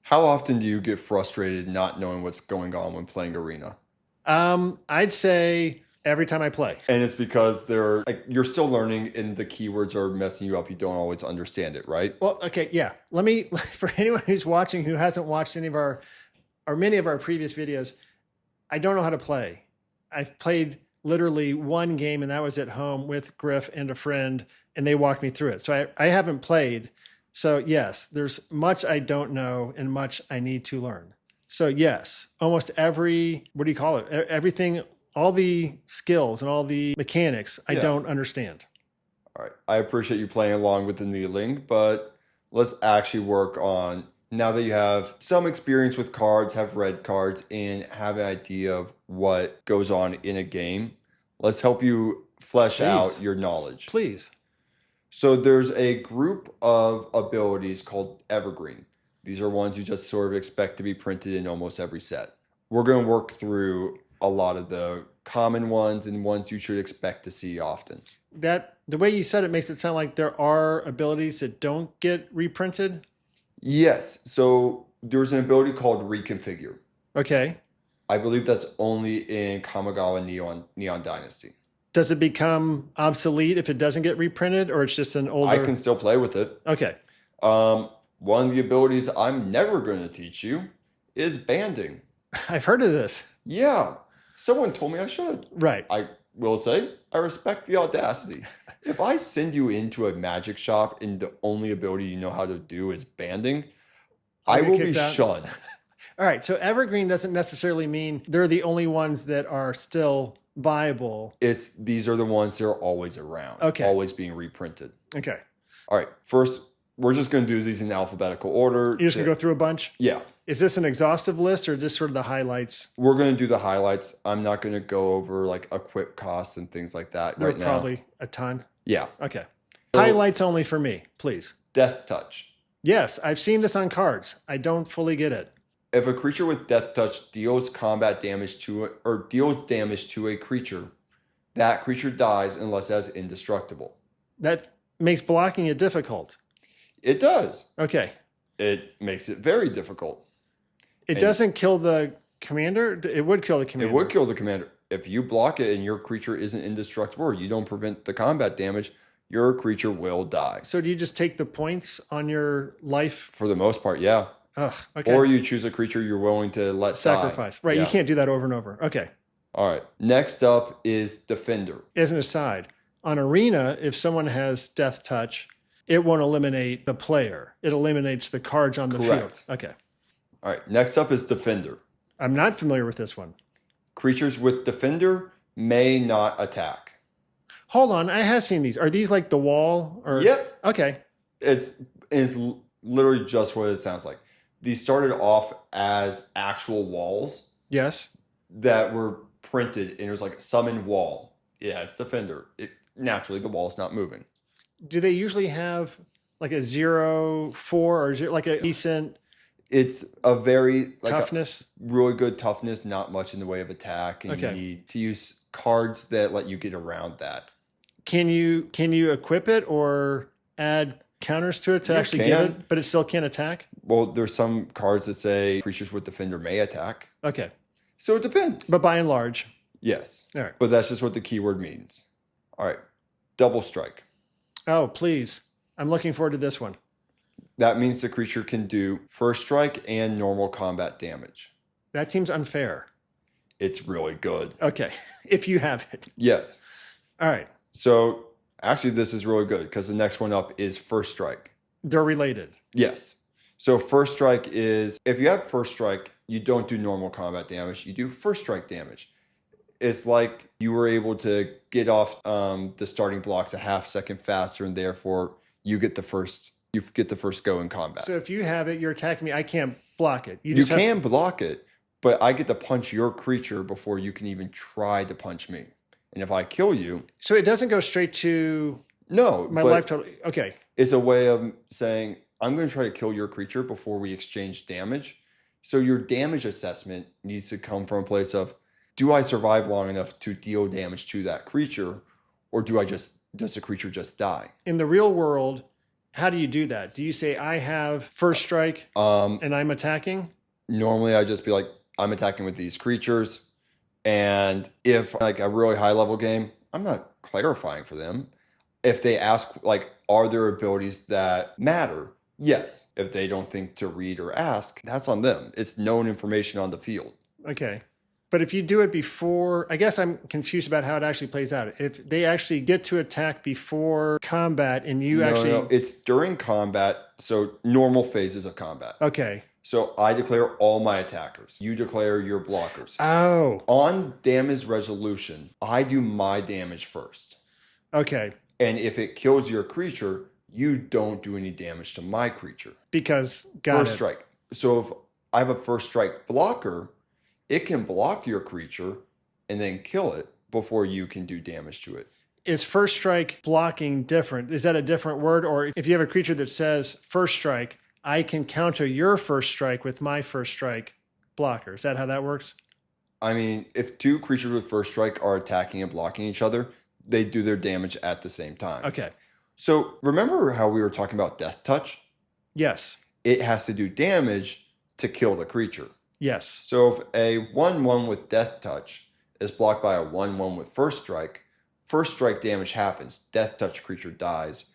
How often do you get frustrated not knowing what's going on when playing Arena? I'd say every time I play. And it's because they're like you're still learning and the keywords are messing you up. You don't always understand it, right? Well, okay, yeah. Let me, for anyone who's watching who hasn't watched any of our, or many of our previous videos, I don't know how to play. I've played literally one game, and that was at home with Griff and a friend, and they walked me through it. So I haven't played. So yes, there's much I don't know and much I need to learn. So yes, almost every, what do you call it? Everything, all the skills and all the mechanics, I don't understand. All right. I appreciate you playing along with the needling, but let's actually work on now that you have some experience with cards, have read cards, and have an idea of what goes on in a game. Let's help you flesh out your knowledge. Please. So there's a group of abilities called Evergreen. These are ones you just sort of expect to be printed in almost every set. We're going to work through a lot of the common ones and ones you should expect to see often. That the way you said it makes it sound like there are abilities that don't get reprinted. Yes. So there's an ability called Reconfigure. Okay. I believe that's only in Kamigawa Neon Dynasty. Does it become obsolete if it doesn't get reprinted, or it's just an older? I can still play with it. Okay. One of the abilities I'm never going to teach you is banding. I've heard of this. Yeah. Someone told me I should. Right. I will say I respect the audacity. If I send you into a magic shop and the only ability you know how to do is banding, I will be shunned. All right. So Evergreen doesn't necessarily mean they're the only ones that are still viable. These are the ones that are always around. Okay. Always being reprinted. Okay. All right. First, we're just going to do these in alphabetical order. You're just going to go through a bunch? Yeah. Is this an exhaustive list or just sort of the highlights? We're going to do the highlights. I'm not going to go over like equip costs and things like that right now. Probably a ton. Yeah. Okay. So, highlights only for me, please. Death Touch. Yes, I've seen this on cards. I don't fully get it. If a creature with Death Touch deals combat damage to or deals damage to a creature, that creature dies unless it has Indestructible. That makes blocking it difficult. It does. Okay. It makes it very difficult. It doesn't kill the commander? It would kill the commander. It would kill the commander. If you block it and your creature isn't indestructible or you don't prevent the combat damage, your creature will die. So do you just take the points on your life? For the most part, yeah. Ugh, okay. Or you choose a creature you're willing to let sacrifice. Die. Right, yeah. You can't do that over and over. Okay. All right. Next up is Defender. As an aside, on Arena, if someone has Death Touch, it won't eliminate the player. It eliminates the cards on the field. Okay. All right. Next up is Defender. I'm not familiar with this one. Creatures with Defender may not attack. Hold on. I have seen these. Are these like the wall? Or? Yep. Okay. It's literally just what it sounds like. These started off as actual walls. Yes. That were printed, and it was like a summon wall. Yeah, it's Defender. Naturally, the wall's not moving. Do they usually have like a 0-4 or like a decent? It's a very toughness, really good toughness. Not much in the way of attack, and you need to use cards that let you get around that. Can you equip it or add counters to it to actually get it, but it still can't attack? Well, there's some cards that say creatures with Defender may attack. Okay. So it depends. But by and large. Yes. All right. But that's just what the keyword means. All right. Double Strike. Oh, please. I'm looking forward to this one. That means the creature can do first strike and normal combat damage. That seems unfair. It's really good. Okay. If you have it. Yes. All right. So actually, this is really good because the next one up is First Strike. They're related. Yes. So First Strike is, if you have First Strike, you don't do normal combat damage. You do First Strike damage. It's like you were able to get off the starting blocks a half second faster, and therefore you get the first go in combat. So if you have it, you're attacking me. I can't block it. You can block it, but I get to punch your creature before you can even try to punch me. And if I kill you... So it doesn't go straight to... No. My life total. Okay. It's a way of saying, I'm going to try to kill your creature before we exchange damage. So your damage assessment needs to come from a place of, do I survive long enough to deal damage to that creature? Or does the creature just die? In the real world, how do you do that? Do you say, I have first strike and I'm attacking? Normally I'd just be like, I'm attacking with these creatures. And if like a really high level game, I'm not clarifying for them. If they ask, like, are there abilities that matter? Yes. If they don't think to read or ask, that's on them. It's known information on the field. Okay. But if you do it before, I guess I'm confused about how it actually plays out. If they actually get to attack before combat and you No, it's during combat. So normal phases of combat. Okay. So I declare all my attackers. You declare your blockers. Oh. On damage resolution, I do my damage first. Okay. And if it kills your creature, you don't do any damage to my creature. Because first strike. So if I have a first strike blocker, it can block your creature and then kill it before you can do damage to it. Is first strike blocking different? Is that a different word? Or if you have a creature that says first strike, I can counter your first strike with my first strike blocker. Is that how that works? I mean, if two creatures with first strike are attacking and blocking each other, they do their damage at the same time. Okay. So remember how we were talking about death touch? Yes. It has to do damage to kill the creature. Yes. So if a 1/1 with death touch is blocked by a 1/1 with first strike damage happens. Death touch creature dies.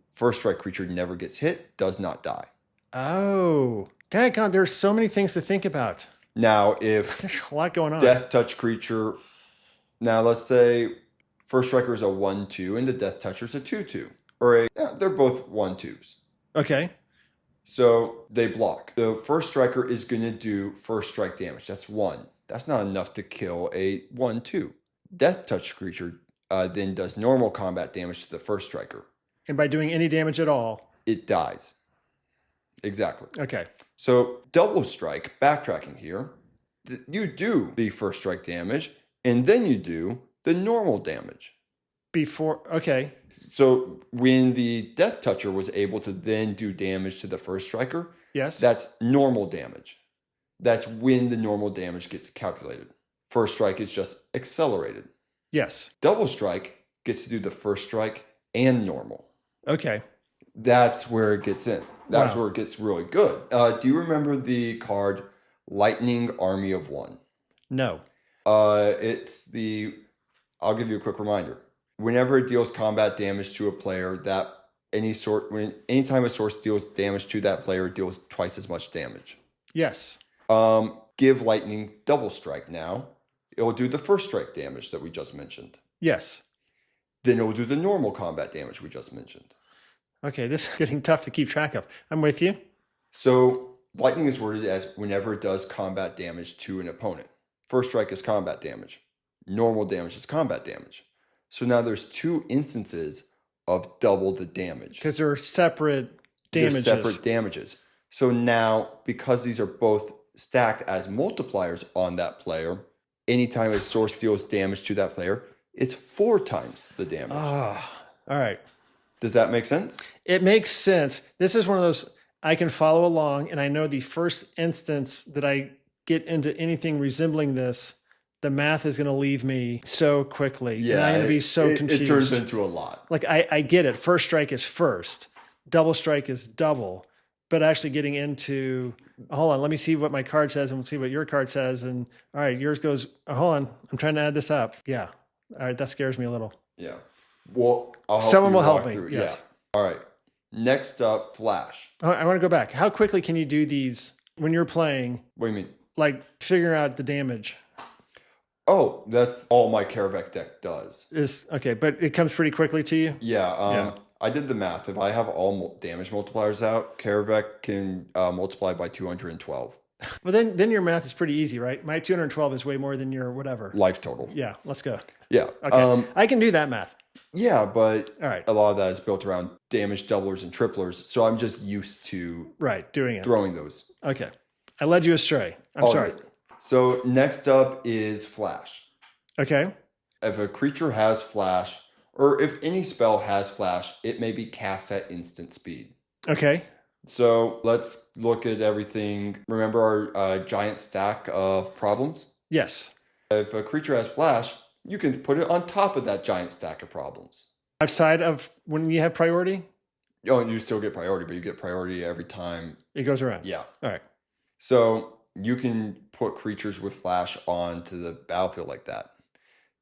First strike creature never gets hit, does not die. Oh, daggone, there's so many things to think about. Now, if there's a lot going on. Death touch creature, now let's say first striker is a 1/2 and the death toucher is a 2/2. Or they're both 1/2s. Okay. So they block. The first striker is going to do first strike damage. That's 1. That's not enough to kill a 1/2. Death touch creature then does normal combat damage to the first striker. And by doing any damage at all, it dies. Exactly. Okay. So double strike, backtracking here, you do the first strike damage and then you do the normal damage. Okay. So when the death toucher was able to then do damage to the first striker, yes, that's normal damage. That's when the normal damage gets calculated. First strike is just accelerated. Yes. Double strike gets to do the first strike and normal. Okay. That's where it gets in. That's where it gets really good. Do you remember the card Lightning Army of One? No. It's the, I'll give you a quick reminder. Whenever it deals combat damage to a player, anytime a source deals damage to that player, it deals twice as much damage. Yes. Give Lightning double strike now. It will do the first strike damage that we just mentioned. Yes. Then it will do the normal combat damage we just mentioned. Okay, this is getting tough to keep track of. I'm with you. So Lightning is worded as whenever it does combat damage to an opponent. First strike is combat damage. Normal damage is combat damage. So now there's 2 instances of double the damage. Because they're separate damages. They're separate damages. So now, because these are both stacked as multipliers on that player, anytime a source deals damage to that player, it's 4 times the damage. All right. Does that make sense? It makes sense. This is one of those I can follow along, and I know the first instance that I get into anything resembling this, the math is going to leave me so quickly. Yeah, and I'm going to be so confused. It turns into a lot. Like, I get it. First strike is first. Double strike is double. But actually getting into, hold on, let me see what my card says and we'll see what your card says. And all right, yours goes, hold on, I'm trying to add this up. Yeah. All right, that scares me a little. Yeah. Well, someone will help me. Yes. Yeah. All right. Next up, Flash. I want to go back. How quickly can you do these when you're playing? What do you mean? Like figuring out the damage. Oh, that's all my Karavec deck does. Okay, but it comes pretty quickly to you? Yeah. I did the math. If I have all damage multipliers out, Karavec can multiply by 212. Well, then your math is pretty easy, right? My 212 is way more than your whatever. Life total. Yeah, let's go. Yeah. Okay. I can do that math. Yeah, but all right. A lot of that is built around damage doublers and triplers, so I'm just used to doing it. Throwing those. Okay. I led you astray. I'm sorry. Good. So next up is Flash. Okay. If a creature has Flash, or if any spell has Flash, it may be cast at instant speed. Okay. So let's look at everything. Remember our giant stack of problems? Yes. If a creature has Flash, you can put it on top of that giant stack of problems. Outside of when you have priority? Oh, and you still get priority, but you get priority every time. It goes around. Yeah. All right. So you can put creatures with flash onto the battlefield like that.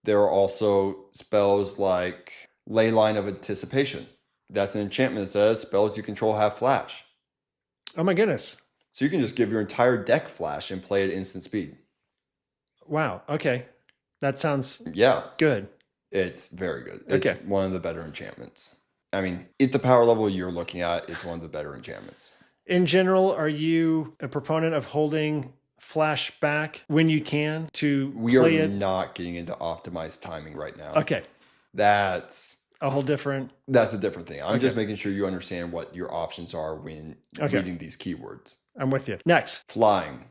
There are also spells like Ley Line of Anticipation. That's an enchantment that says spells you control have flash. Oh my goodness. So you can just give your entire deck flash and play at instant speed. Wow. Okay. That sounds good. It's very good. It's Okay. one of the better enchantments. I mean, at the power level you're looking at, it's one of the better enchantments. In general, are you a proponent of holding flash back when you can to play it? Not getting into optimized timing right now. Okay. That's a whole different. That's a different thing. I'm just making sure you understand what your options are when reading these keywords. I'm with you. Next. Flying.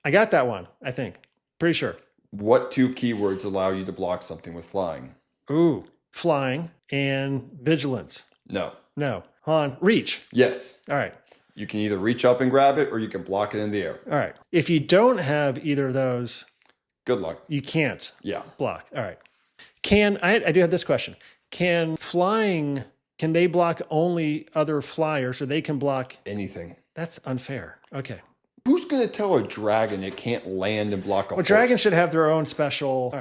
I got that one, I think. Pretty sure. What 2 keywords allow you to block something with flying? Ooh, flying and vigilance. No. Hold on. Reach. Yes. All right. You can either reach up and grab it or you can block it in the air. All right. If you don't have either of those, good luck. You can't block. All right. I do have this question. Can they block only other flyers or they can block anything? That's unfair. Okay. Who's going to tell a dragon it can't land and block a horse? Dragons should have their own special.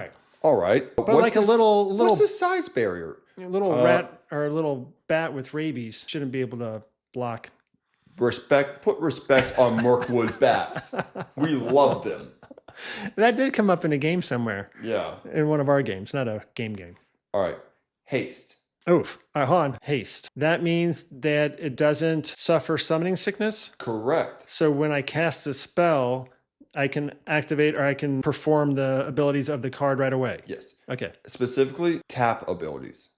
All right. But like a little. What's the size barrier? A little rat or a little bat with rabies shouldn't be able to block. Put respect on Mirkwood bats. We love them. That did come up in a game somewhere. Yeah. In one of our games, not a game. All right. Haste. Oof. Hold on. Haste. That means that it doesn't suffer summoning sickness? Correct. So when I cast a spell, I can activate or I can perform the abilities of the card right away? Yes. Okay. Specifically, tap abilities.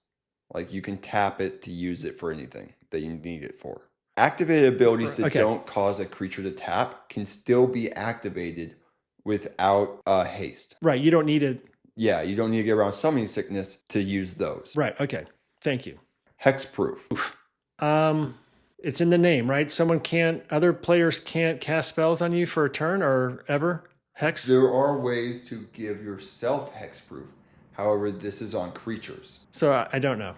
Like you can tap it to use it for anything that you need it for. Activated abilities that don't cause a creature to tap can still be activated without haste. Right. You don't need it. Yeah, you don't need to get around summoning sickness to use those. Right. Okay. Thank you. Hexproof. It's in the name, right? Other players can't cast spells on you for a turn or ever? Hex? There are ways to give yourself hexproof. However, this is on creatures. So I don't know.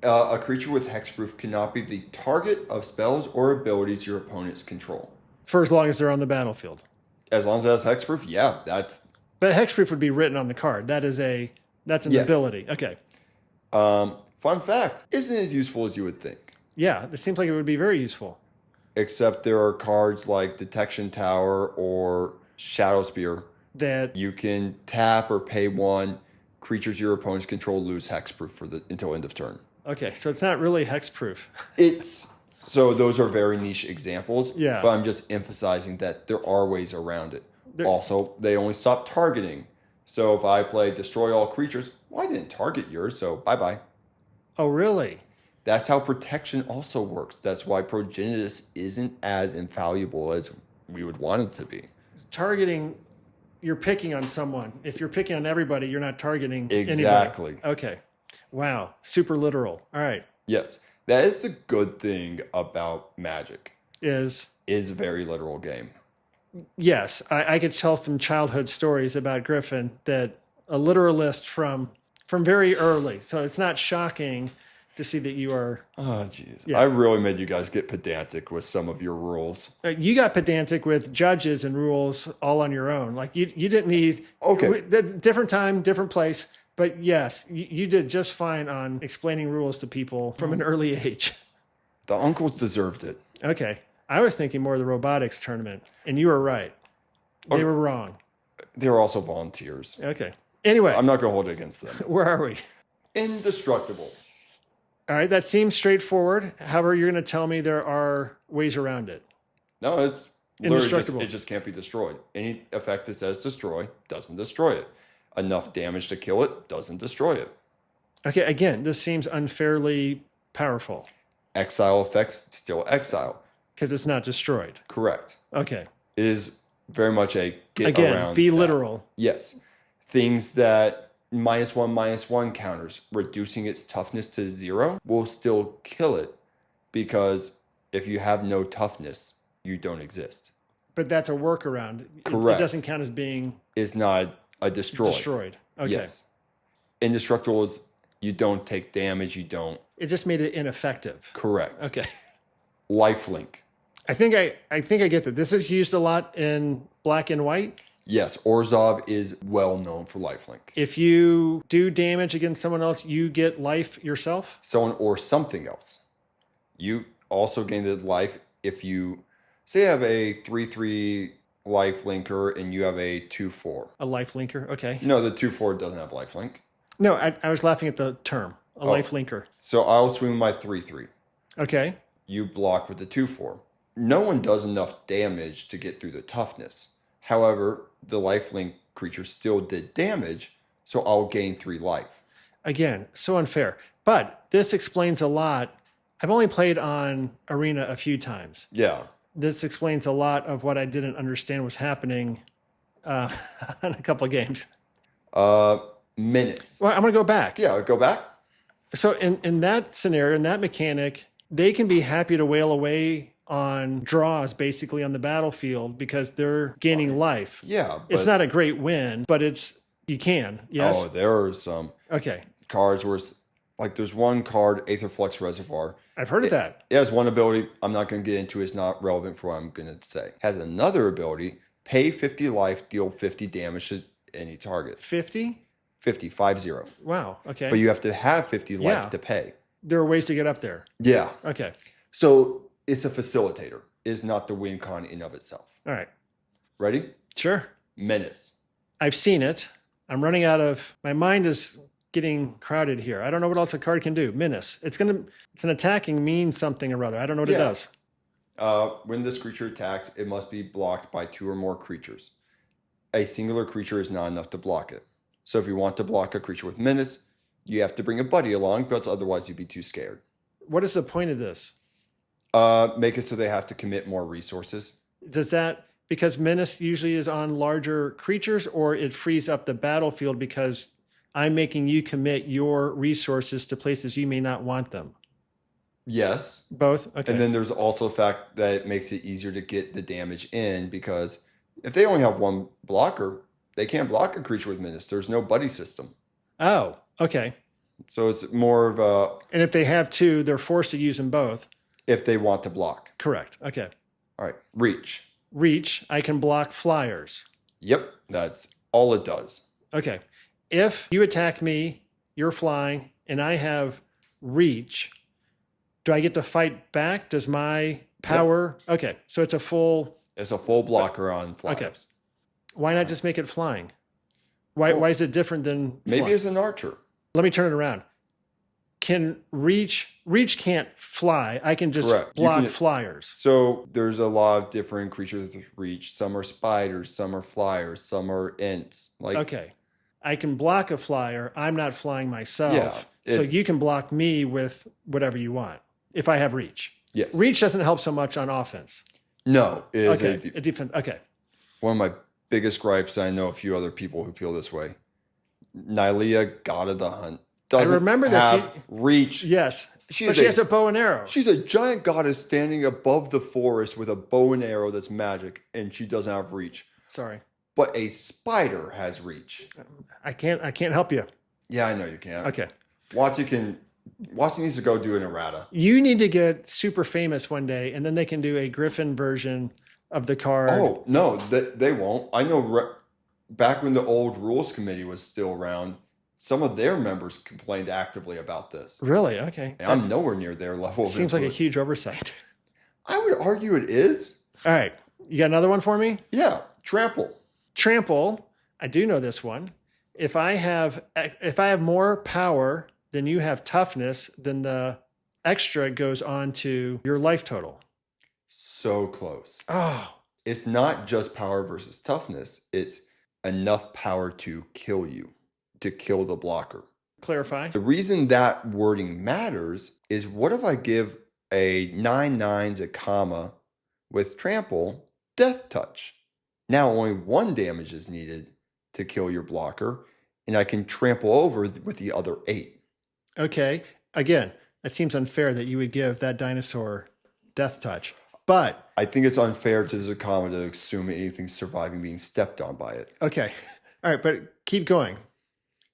A creature with hexproof cannot be the target of spells or abilities your opponents control. For as long as they're on the battlefield. As long as it has hexproof, yeah, that's. But hexproof would be written on the card. That's an ability. Okay. Fun fact: isn't as useful as you would think. Yeah, it seems like it would be very useful. Except there are cards like Detection Tower or Shadow Spear that you can tap or pay 1. Creatures your opponents control lose hexproof until end of turn. Okay, so it's not really hexproof. So those are very niche examples. Yeah. But I'm just emphasizing that there are ways around it. Also, they only stop targeting. So if I play Destroy All Creatures, I didn't target yours, so bye-bye. Oh, really? That's how protection also works. That's why Progenitus isn't as infallible as we would want it to be. Targeting, you're picking on someone. If you're picking on everybody, you're not targeting exactly. Anybody. Okay. Wow. Super literal. All right. Yes. That is the good thing about Magic. Is a very literal game. Yes. I could tell some childhood stories about Griffin that a literalist from very early. So it's not shocking to see that you are. Oh, jeez. Yeah. I really made you guys get pedantic with some of your rules. You got pedantic with judges and rules all on your own. Like you didn't need. Okay. Different time, different place. But yes, you did just fine on explaining rules to people from an early age. The uncles deserved it. Okay. I was thinking more of the robotics tournament, and you were right. They were wrong. They were also volunteers. Okay. Anyway. I'm not going to hold it against them. Where are we? Indestructible. All right. That seems straightforward. However, you're going to tell me there are ways around it. No, it's indestructible. It just can't be destroyed. Any effect that says destroy doesn't destroy it. Enough damage to kill it doesn't destroy it. Okay, again, this seems unfairly powerful. Exile effects still exile. Because it's not destroyed. Correct. Okay. It is very much a get again, around. Be literal. Yes. Things that -1/-1 counters, reducing its toughness to 0 will still kill it. Because if you have no toughness, you don't exist. But that's a workaround. Correct. It doesn't count as being. It's not a destroyed. Okay. Yes. Indestructible is you don't take damage. You don't. It just made it ineffective. Correct. Okay. Lifelink. I think I get that. This is used a lot in Black and White. Yes, Orzhov is well known for lifelink. If you do damage against someone else, you get life yourself? Someone or something else. You also gain the life if you, say you have a 3/3 lifelinker and you have a 2/4. A life linker? Okay. No, the 2/4 doesn't have lifelink. No, I was laughing at the term. A life linker. So I'll swing my 3/3. Okay. You block with the 2/4. No one does enough damage to get through the toughness. However, the lifelink creature still did damage, so I'll gain 3 life. Again, so unfair. But this explains a lot. I've only played on Arena a few times. Yeah. This explains a lot of what I didn't understand was happening on a couple of games. Menace. Well, I'm going to go back. Yeah, go back. So in that scenario, in that mechanic, they can be happy to wail away on draws basically on the battlefield because they're gaining life. Yeah. It's not a great win, but you can. Yes. Oh, there are some cards where it's like there's one card, Aetherflux Reservoir. I've heard of that. It has one ability I'm not going to get into. It's not relevant for what I'm going to say. Has another ability, pay 50 life, deal 50 damage to any target. 50? 50, 50. Wow. Okay. But you have to have 50 life to pay. There are ways to get up there. Yeah. Okay. So it's a facilitator. It's not the win con in of itself. All right. Ready? Sure. Menace. I've seen it. I'm running out of, my mind is getting crowded here. I don't know what else a card can do. Menace. It's an attacking means something or other. I don't know what it does. When this creature attacks, it must be blocked by 2 or more creatures. A singular creature is not enough to block it. So if you want to block a creature with Menace, you have to bring a buddy along, but otherwise you'd be too scared. What is the point of this? Make it so they have to commit more resources. Does that, because Menace usually is on larger creatures, or it frees up the battlefield because I'm making you commit your resources to places you may not want them? Yes. Both? Okay. And then there's also the fact that it makes it easier to get the damage in because if they only have one blocker, they can't block a creature with Menace. There's no buddy system. Oh, okay. So it's more of a... And if they have 2, they're forced to use them both. If they want to block. Correct. Okay. All right. Reach. Reach, I can block flyers. Yep. That's all it does. Okay. If you attack me, you're flying, and I have reach, do I get to fight back? Does my power... Yep. Okay. So it's a full... It's a full blocker on flyers. Okay. Why not just make it flying? Why is it different than maybe flying? As an archer? Let me turn it around. Can reach can't fly. I can just block flyers. So there's a lot of different creatures with reach. Some are spiders, some are flyers, some are ents. Okay. I can block a flyer. I'm not flying myself. Yeah, so you can block me with whatever you want if I have reach. Yes. Reach doesn't help so much on offense. No. It is a defense. Okay. One of my biggest gripes, I know a few other people who feel this way. Nylea, God of the Hunt, doesn't have reach. Yes. She has a bow and arrow. She's a giant goddess standing above the forest with a bow and arrow that's magic, and she doesn't have reach. Sorry. But a spider has reach. I can't help you. Yeah, I know you can't. Okay. Watsy needs to go do an errata. You need to get super famous one day, and then they can do a Griffin version of the card. Oh, no, they won't. I know back when the old rules committee was still around, some of their members complained actively about this. Really? Okay. And I'm nowhere near their level of Seems like a huge oversight. I would argue it is. All right. You got another one for me? Yeah. Trample. Trample. I do know this one. If I have more power than you have toughness, then the extra goes on to your life total. So close. Oh. It's not just power versus toughness. It's enough power to kill you, to kill the blocker. Clarify. The reason that wording matters is what if I give a 9/9 a comma with trample, death touch? Now only 1 damage is needed to kill your blocker, and I can trample over with the other 8. Okay. Again, it seems unfair that you would give that dinosaur death touch. But I think it's unfair to Zakama to assume anything surviving being stepped on by it. Okay. All right, but keep going.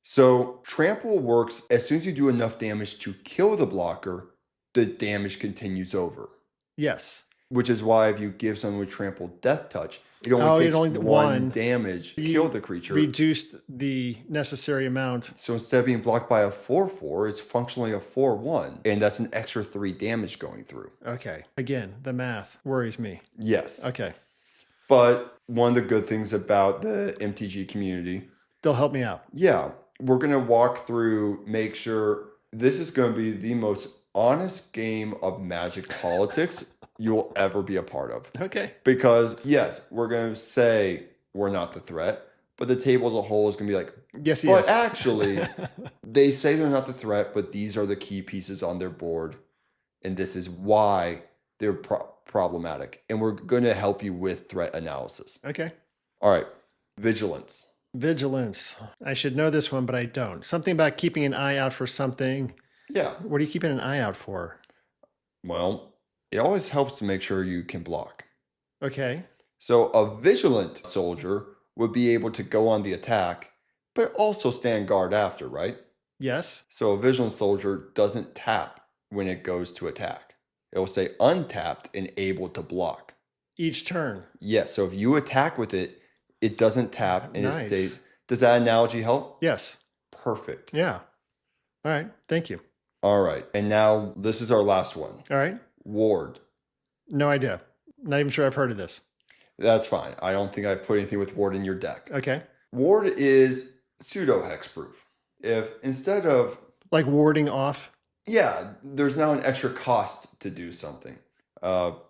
So trample works as soon as you do enough damage to kill the blocker, the damage continues over. Yes. which is why if you give someone with Trample Death Touch, it only takes one damage to kill the creature. Reduced the necessary amount. So instead of being blocked by a 4/4, it's functionally a 4/1, and that's an extra 3 damage going through. Okay. Again, the math worries me. Yes. Okay. But one of the good things about the MTG community, they'll help me out. Yeah. We're going to walk through, make sure this is going to be the most honest game of Magic politics you'll ever be a part of. Okay. Because, yes, we're going to say we're not the threat, but the table as a whole is going to be like, yes, but actually, they say they're not the threat, but these are the key pieces on their board, and this is why they're problematic. And we're going to help you with threat analysis. Okay. All right. Vigilance. Vigilance. I should know this one, but I don't. Something about keeping an eye out for something. Yeah. What are you keeping an eye out for? Well, it always helps to make sure you can block. Okay. So a vigilant soldier would be able to go on the attack, but also stand guard after, right? Yes. So a vigilant soldier doesn't tap when it goes to attack. It will say untapped and able to block. Each turn. Yes. So if you attack with it, it doesn't tap and nice. It stays. Does that analogy help? Yes. Perfect. Yeah. All right. Thank you. All right. And now this is our last one. All right. Ward. No idea. Not even sure I've heard of this. That's fine. I don't think I put anything with Ward in your deck. Okay. Ward is pseudo hexproof. If instead of like warding off. Yeah, there's now an extra cost to do something.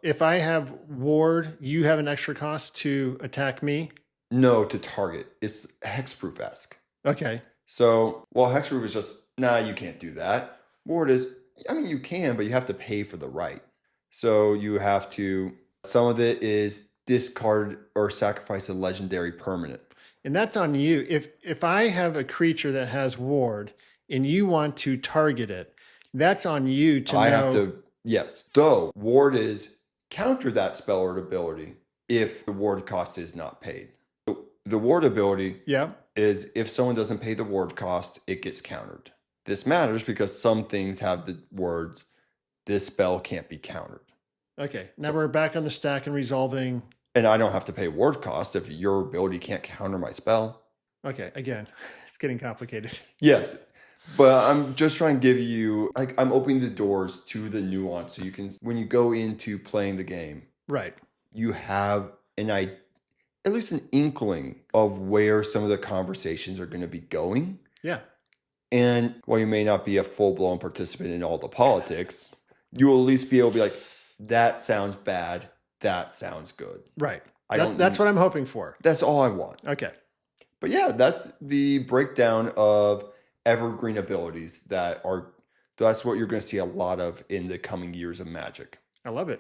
If I have ward, you have an extra cost to attack me? No, to target. It's hexproof-esque. Okay. So, well, hexproof is just, nah, you can't do that. Ward is, I mean, you can, but you have to pay for the right. So you have to, some of it is discard or sacrifice a legendary permanent. And that's on you. If I have a creature that has ward and you want to target it, that's on you to I have to, yes. Though ward is counter that spell or ability if the ward cost is not paid. The ward ability is if someone doesn't pay the ward cost, it gets countered. This matters because some things have the words, this spell can't be countered. Okay. Now we're back on the stack and resolving. And I don't have to pay ward cost if your ability can't counter my spell. Okay. Again, it's getting complicated. Yes. But I'm just trying to give you, like, I'm opening the doors to the nuance. So you can, when you go into playing the game, right, you have at least an inkling of where some of the conversations are going to be going. Yeah. And while you may not be a full-blown participant in all the politics, you will at least be able to be like, that sounds bad. That sounds good. Right. That's what I'm hoping for. That's all I want. Okay. But yeah, that's the breakdown of Evergreen abilities that's what you're going to see a lot of in the coming years of Magic. I love it.